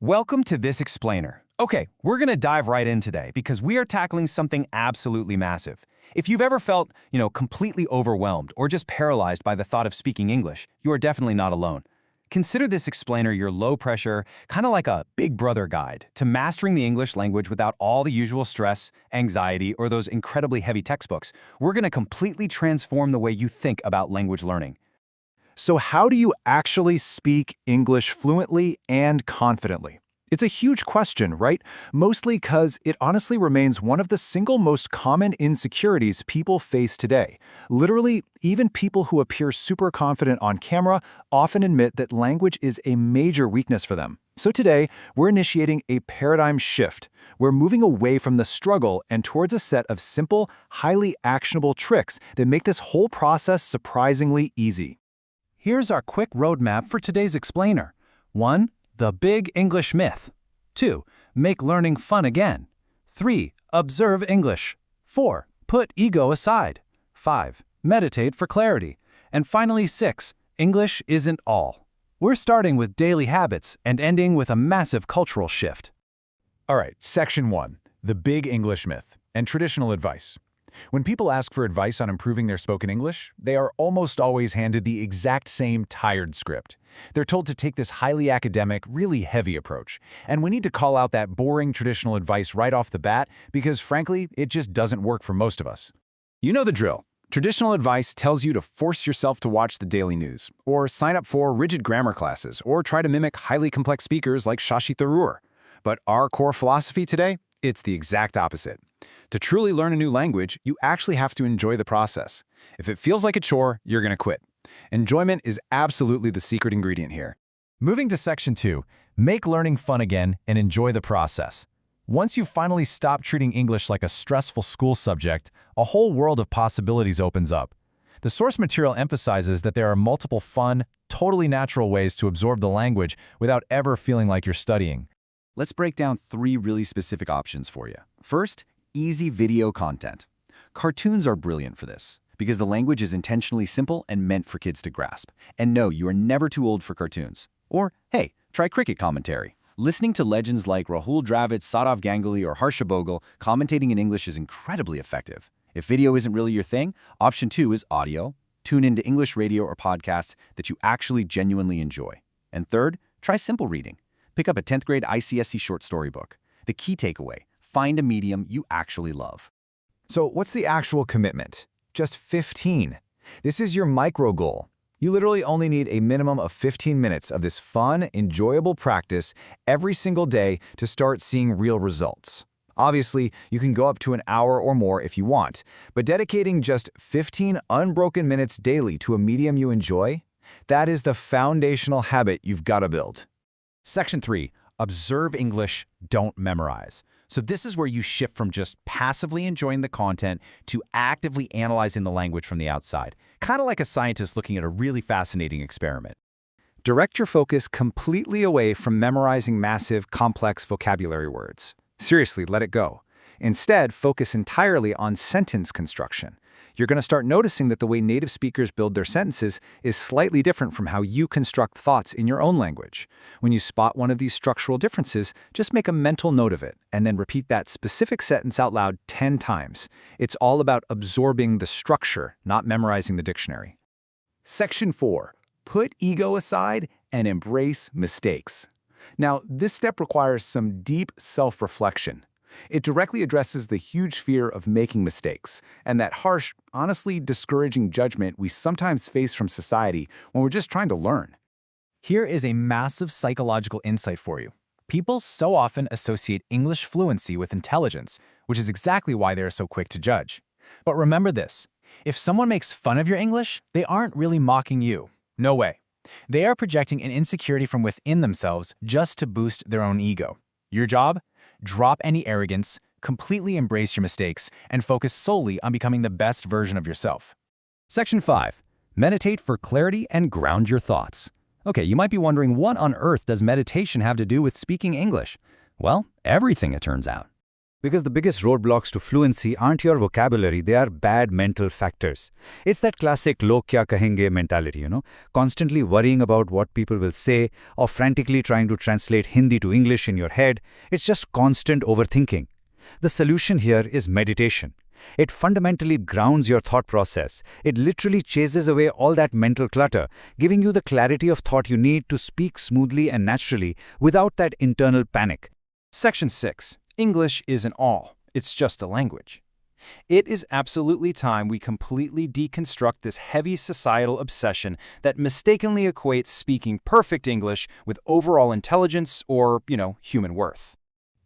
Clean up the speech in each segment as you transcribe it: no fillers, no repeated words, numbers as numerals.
Welcome to This Explainer. Okay, we're going to dive right in today because we are tackling something absolutely massive. If you've ever felt, completely overwhelmed or just paralyzed by the thought of speaking English, you are definitely not alone. Consider this explainer your low-pressure, kind of like a big brother guide to mastering the English language without all the usual stress, anxiety, or those incredibly heavy textbooks. We're going to completely transform the way you think about language learning. So how do you actually speak English fluently and confidently? It's a huge question, right? Mostly because it honestly remains one of the single most common insecurities people face today. Literally, even people who appear super confident on camera often admit that language is a major weakness for them. So today, we're initiating a paradigm shift. We're moving away from the struggle and towards a set of simple, highly actionable tricks that make this whole process surprisingly easy. Here's our quick roadmap for today's explainer. 1. The big English myth. 2. Make learning fun again. 3. Observe English. 4. Put ego aside. 5. Meditate for clarity. And finally 6. English isn't all. We're starting with daily habits and ending with a massive cultural shift. All right, Section 1. The big English myth and traditional advice. When people ask for advice on improving their spoken English, they are almost always handed the exact same tired script. They're told to take this highly academic, really heavy approach. And we need to call out that boring traditional advice right off the bat because, frankly, it just doesn't work for most of us. You know the drill. Traditional advice tells you to force yourself to watch the daily news, or sign up for rigid grammar classes, or try to mimic highly complex speakers like Shashi Tharoor. But our core philosophy today? It's the exact opposite. To truly learn a new language, you actually have to enjoy the process. If it feels like a chore, you're going to quit. Enjoyment is absolutely the secret ingredient here. Moving to Section 2, make learning fun again and enjoy the process. Once you finally stop treating English like a stressful school subject, a whole world of possibilities opens up. The source material emphasizes that there are multiple fun, totally natural ways to absorb the language without ever feeling like you're studying. Let's break down 3 really specific options for you. First, easy video content. Cartoons are brilliant for this because the language is intentionally simple and meant for kids to grasp. And no, you are never too old for cartoons. Or, hey, try cricket commentary. Listening to legends like Rahul Dravid, Saurav Ganguly, or Harsha Bogle commentating in English is incredibly effective. If video isn't really your thing, option 2 is audio. Tune into English radio or podcasts that you actually genuinely enjoy. And third, try simple reading. Pick up a 10th grade ICSE short story book. The key takeaway: find a medium you actually love. So what's the actual commitment? Just 15. This is your micro goal. You literally only need a minimum of 15 minutes of this fun, enjoyable practice every single day to start seeing real results. Obviously, you can go up to an hour or more if you want, but dedicating just 15 unbroken minutes daily to a medium you enjoy, that is the foundational habit you've got to build. Section 3. Observe English, don't memorize. So this is where you shift from just passively enjoying the content to actively analyzing the language from the outside, kind of like a scientist looking at a really fascinating experiment. Direct your focus completely away from memorizing massive, complex vocabulary words. Seriously, let it go. Instead, focus entirely on sentence construction. You're going to start noticing that the way native speakers build their sentences is slightly different from how you construct thoughts in your own language. When you spot one of these structural differences, just make a mental note of it, and then repeat that specific sentence out loud 10 times. It's all about absorbing the structure, not memorizing the dictionary. Section 4. Put ego aside and embrace mistakes. Now, this step requires some deep self-reflection. It directly addresses the huge fear of making mistakes and that harsh, honestly discouraging judgment we sometimes face from society when we're just trying to learn. Here is a massive psychological insight for you. People so often associate English fluency with intelligence, which is exactly why they are so quick to judge. But remember this, if someone makes fun of your English, they aren't really mocking you. No way. They are projecting an insecurity from within themselves just to boost their own ego. Your job? Drop any arrogance, completely embrace your mistakes, and focus solely on becoming the best version of yourself. Section 5. Meditate for clarity and ground your thoughts. Okay, you might be wondering, what on earth does meditation have to do with speaking English? Well, everything, it turns out. Because the biggest roadblocks to fluency aren't your vocabulary, they are bad mental factors. It's that classic log kya kahenge mentality, constantly worrying about what people will say or frantically trying to translate Hindi to English in your head. It's just constant overthinking. The solution here is meditation. It fundamentally grounds your thought process. It literally chases away all that mental clutter, giving you the clarity of thought you need to speak smoothly and naturally without that internal panic. Section 6. English isn't all. It's just a language. It is absolutely time we completely deconstruct this heavy societal obsession that mistakenly equates speaking perfect English with overall intelligence or, human worth.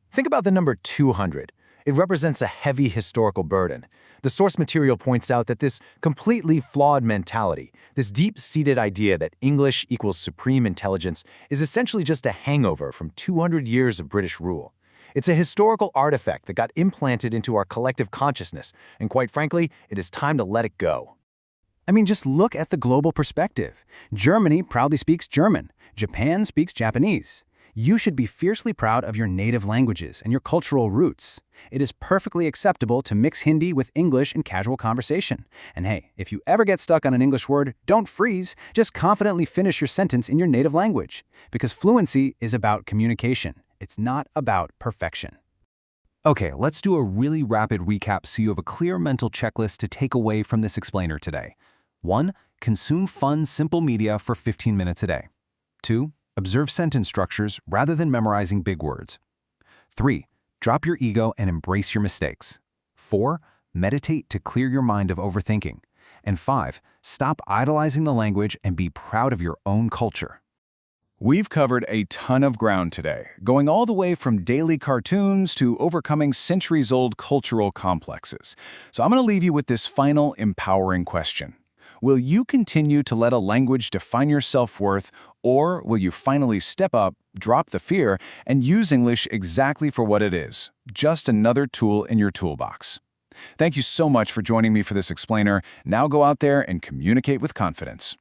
Think about the number 200. It represents a heavy historical burden. The source material points out that this completely flawed mentality, this deep-seated idea that English equals supreme intelligence, is essentially just a hangover from 200 years of British rule. It's a historical artifact that got implanted into our collective consciousness, and quite frankly, it is time to let it go. I mean, just look at the global perspective. Germany proudly speaks German. Japan speaks Japanese. You should be fiercely proud of your native languages and your cultural roots. It is perfectly acceptable to mix Hindi with English in casual conversation. And hey, if you ever get stuck on an English word, don't freeze. Just confidently finish your sentence in your native language. Because fluency is about communication. It's not about perfection. Okay, let's do a really rapid recap so you have a clear mental checklist to take away from this explainer today. 1. Consume fun, simple media for 15 minutes a day. 2. Observe sentence structures rather than memorizing big words. 3. Drop your ego and embrace your mistakes. 4. Meditate to clear your mind of overthinking. And 5. Stop idolizing the language and be proud of your own culture. We've covered a ton of ground today, going all the way from daily cartoons to overcoming centuries-old cultural complexes. So I'm going to leave you with this final empowering question. Will you continue to let a language define your self-worth, or will you finally step up, drop the fear, and use English exactly for what it is, just another tool in your toolbox? Thank you so much for joining me for this explainer. Now go out there and communicate with confidence.